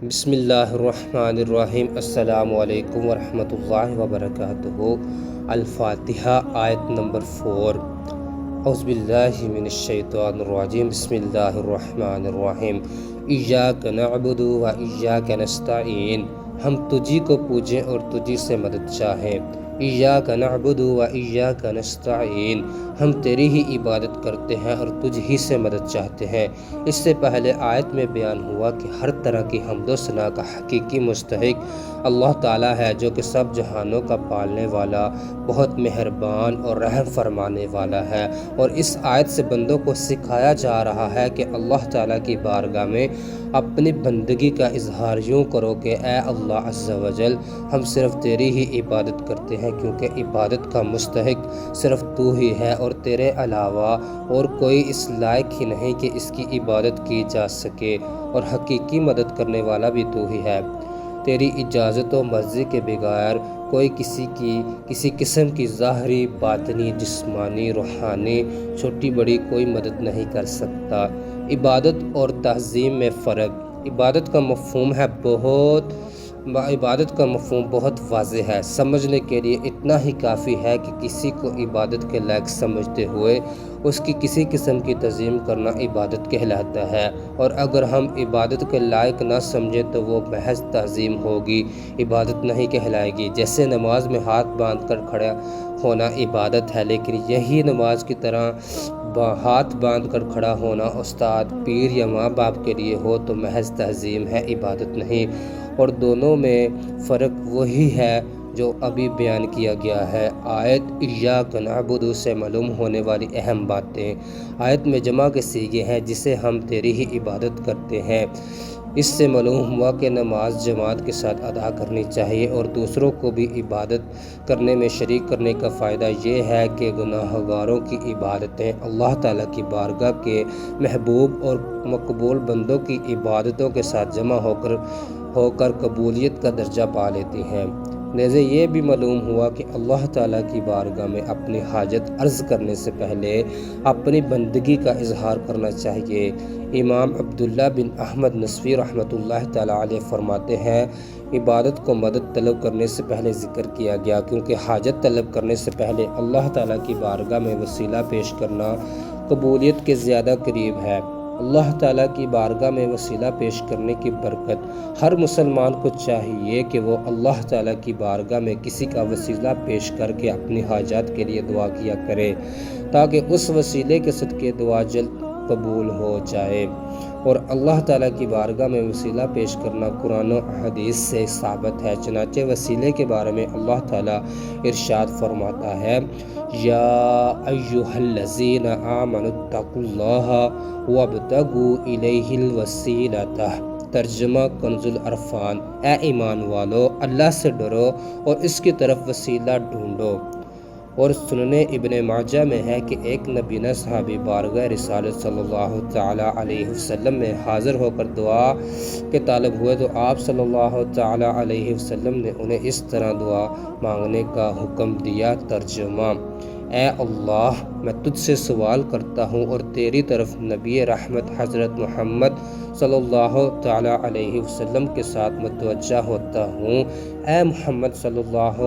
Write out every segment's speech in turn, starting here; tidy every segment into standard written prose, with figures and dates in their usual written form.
بسم اللہ الرحمن الرحیم۔ السلام علیکم ورحمۃ اللہ وبرکاتہ۔ الفاتحہ آیت نمبر 4۔ اعوذ باللہ من الشیطان الرجیم۔ بسم اللہ الرحمن الرحیم۔ ایاک نعبد و ایاک نستعین۔ ہم تجھی کو پوجیں اور تجھی سے مدد چاہیں۔ ایاک نعبد و ایاک نستعین۔ ہم تیری ہی عبادت کرتے ہیں اور تجھ ہی سے مدد چاہتے ہیں۔ اس سے پہلے آیت میں بیان ہوا کہ ہر طرح کی حمد و ثنا کا حقیقی مستحق اللہ تعالیٰ ہے، جو کہ سب جہانوں کا پالنے والا، بہت مہربان اور رحم فرمانے والا ہے۔ اور اس آیت سے بندوں کو سکھایا جا رہا ہے کہ اللہ تعالیٰ کی بارگاہ میں اپنی بندگی کا اظہار یوں کرو کہ اے اللہ عز و جل، ہم صرف تیری ہی عبادت کرتے ہیں، کیونکہ عبادت کا مستحق صرف تو ہی ہے اور تیرے علاوہ اور کوئی اس لائق ہی نہیں کہ اس کی عبادت کی جا سکے، اور حقیقی مدد کرنے والا بھی تو ہی ہے۔ تیری اجازت و مرضی کے بغیر کوئی کسی قسم کی ظاہری، باطنی، جسمانی، روحانی، چھوٹی بڑی کوئی مدد نہیں کر سکتا۔ عبادت اور تعظیم میں فرق۔ عبادت کا مفہوم بہت واضح ہے۔ سمجھنے کے لیے اتنا ہی کافی ہے کہ کسی کو عبادت کے لائق سمجھتے ہوئے اس کی کسی قسم کی تعظیم کرنا عبادت کہلاتا ہے، اور اگر ہم عبادت کے لائق نہ سمجھیں تو وہ محض تعظیم ہوگی، عبادت نہیں کہلائے گی۔ جیسے نماز میں ہاتھ باندھ کر کھڑا ہونا عبادت ہے، لیکن یہی نماز کی طرح ہاتھ باندھ کر کھڑا ہونا استاد، پیر یا ماں باپ کے لیے ہو تو محض تعظیم ہے، عبادت نہیں۔ اور دونوں میں فرق وہی ہے جو ابھی بیان کیا گیا ہے۔ آیت ایاک نعبد سے معلوم ہونے والی اہم باتیں۔ آیت میں جمع کے صیغے ہیں جسے ہم تیری ہی عبادت کرتے ہیں۔ اس سے معلوم ہوا کہ نماز جماعت کے ساتھ ادا کرنی چاہیے، اور دوسروں کو بھی عبادت کرنے میں شریک کرنے کا فائدہ یہ ہے کہ گناہ گاروں کی عبادتیں اللہ تعالیٰ کی بارگاہ کے محبوب اور مقبول بندوں کی عبادتوں کے ساتھ جمع ہو کر قبولیت کا درجہ پا لیتی ہیں۔ لہذا یہ بھی معلوم ہوا کہ اللہ تعالیٰ کی بارگاہ میں اپنی حاجت عرض کرنے سے پہلے اپنی بندگی کا اظہار کرنا چاہیے۔ امام عبداللہ بن احمد نصفی رحمۃ اللہ تعالیٰ علیہ فرماتے ہیں، عبادت کو مدد طلب کرنے سے پہلے ذکر کیا گیا، کیونکہ حاجت طلب کرنے سے پہلے اللہ تعالیٰ کی بارگاہ میں وسیلہ پیش کرنا قبولیت کے زیادہ قریب ہے۔ اللہ تعالیٰ کی بارگاہ میں وسیلہ پیش کرنے کی برکت ہر مسلمان کو چاہیے کہ وہ اللہ تعالیٰ کی بارگاہ میں کسی کا وسیلہ پیش کر کے اپنی حاجات کے لیے دعا کیا کرے، تاکہ اس وسیلے کے صدقے دعا جلد قبول ہو جائے۔ اور اللہ تعالیٰ کی بارگاہ میں وسیلہ پیش کرنا قرآن و حدیث سے ثابت ہے۔ چنانچہ وسیلے کے بارے میں اللہ تعالیٰ ارشاد فرماتا ہے، یا ایہا الذین آمنوا اتقوا اللہ وابتغوا الیہ الوسیلۃ۔ ترجمہ کنز العرفان۔ اے ایمان والو، اللہ سے ڈرو اور اس کی طرف وسیلہ ڈھونڈو۔ اور سنن ابن ماجہ میں ہے کہ ایک نبینہ صحابی بارگاہ رسالت صلی اللہ تعالیٰ علیہ وسلم میں حاضر ہو کر دعا کے طالب ہوئے، تو آپ صلی اللہ تعالیٰ علیہ وسلم نے انہیں اس طرح دعا مانگنے کا حکم دیا۔ ترجمہ، اے اللہ، میں تجھ سے سوال کرتا ہوں اور تیری طرف نبی رحمت حضرت محمد صلی اللہ تعالیٰ علیہ وسلم کے ساتھ متوجہ ہوتا ہوں۔ اے محمد صلی اللہ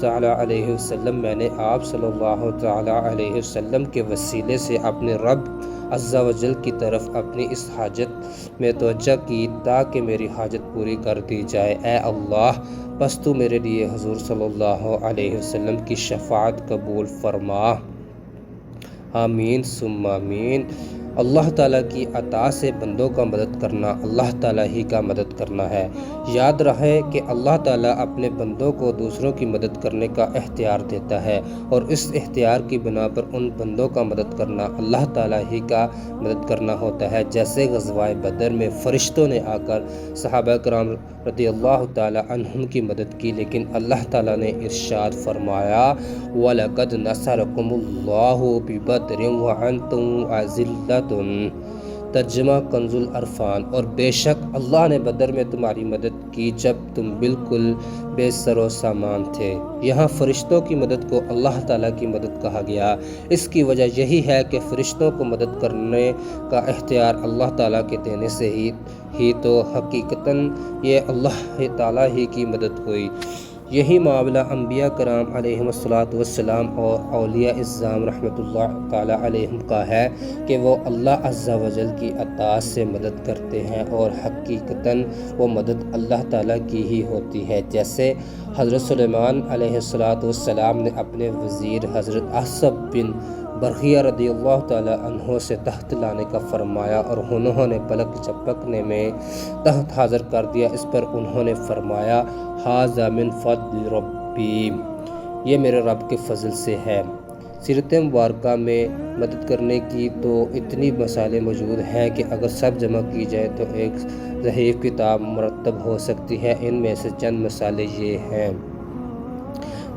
تعالیٰ علیہ وسلم، میں نے آپ صلی اللہ تعالیٰ علیہ وسلم کے وسیلے سے اپنے رب عز و جل کی طرف اپنی اس حاجت میں توجہ کی تاکہ میری حاجت پوری کر دی جائے۔ اے اللہ، بس تو میرے لیے حضور صلی اللہ علیہ وسلم کی شفاعت قبول فرما۔ آمین ثم آمین۔ اللہ تعالیٰ کی عطا سے بندوں کا مدد کرنا اللہ تعالیٰ ہی کا مدد کرنا ہے۔ یاد رہے کہ اللہ تعالیٰ اپنے بندوں کو دوسروں کی مدد کرنے کا اختیار دیتا ہے، اور اس اختیار کی بنا پر ان بندوں کا مدد کرنا اللہ تعالیٰ ہی کا مدد کرنا ہوتا ہے۔ جیسے غزوہ بدر میں فرشتوں نے آ کر صحابہ کرام رضی اللہ تعالیٰ عنہم کی مدد کی، لیکن اللہ تعالیٰ نے ارشاد فرمایا، وَلَقَدْ نَصَرَكُمُ اللَّهُ بِبَدْرٍ وَأَنْتُمْ أَذِلَّةٌ۔ ترجمہ کنز العرفان۔ اور بے شک اللہ نے بدر میں تمہاری مدد کی جب تم بالکل بے سر و سامان تھے۔ یہاں فرشتوں کی مدد کو اللہ تعالیٰ کی مدد کہا گیا۔ اس کی وجہ یہی ہے کہ فرشتوں کو مدد کرنے کا اختیار اللہ تعالیٰ کے دینے سے ہی تو حقیقتاً یہ اللہ تعالیٰ ہی کی مدد ہوئی۔ یہی معاملہ انبیاء کرام علیہم السلام اور اولیاء اعظام رحمۃ اللہ تعالیٰ علیہم کا ہے کہ وہ اللہ عز و جل کی اطاعت سے مدد کرتے ہیں اور حقیقتاً وہ مدد اللہ تعالیٰ کی ہی ہوتی ہے، جیسے حضرت سلیمان علیہ السلام نے اپنے وزیر حضرت احسب بن برقیہ رضی اللہ تعالیٰ عنہ سے تحت لانے کا فرمایا اور انہوں نے پلک جھپکنے میں تحت حاضر کر دیا۔ اس پر انہوں نے فرمایا ھذا من فضل ربی، یہ میرے رب کے فضل سے ہے۔ سیرت مبارکہ میں مدد کرنے کی تو اتنی مسائل موجود ہیں کہ اگر سب جمع کی جائے تو ایک ضعیف کتاب مرتب ہو سکتی ہے۔ ان میں سے چند مسائل یہ ہیں۔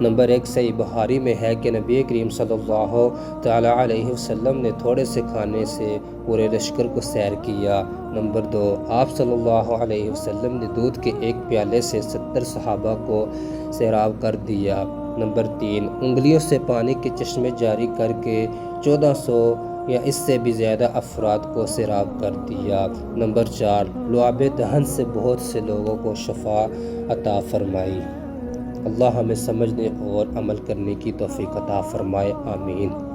نمبر 1، صحیح بخاری میں ہے کہ نبی کریم صلی اللہ تعالیٰ علیہ وسلم نے تھوڑے سے کھانے سے پورے لشکر کو سیر کیا۔ نمبر 2، آپ صلی اللہ علیہ وسلم نے دودھ کے ایک پیالے سے 70 صحابہ کو سیراب کر دیا۔ نمبر 3، انگلیوں سے پانی کے چشمے جاری کر کے 1400 یا اس سے بھی زیادہ افراد کو سیراب کر دیا۔ نمبر 4، لعاب دہن سے بہت سے لوگوں کو شفا عطا فرمائی۔ اللہ ہمیں سمجھنے اور عمل کرنے کی توفیق عطا فرمائے، آمین۔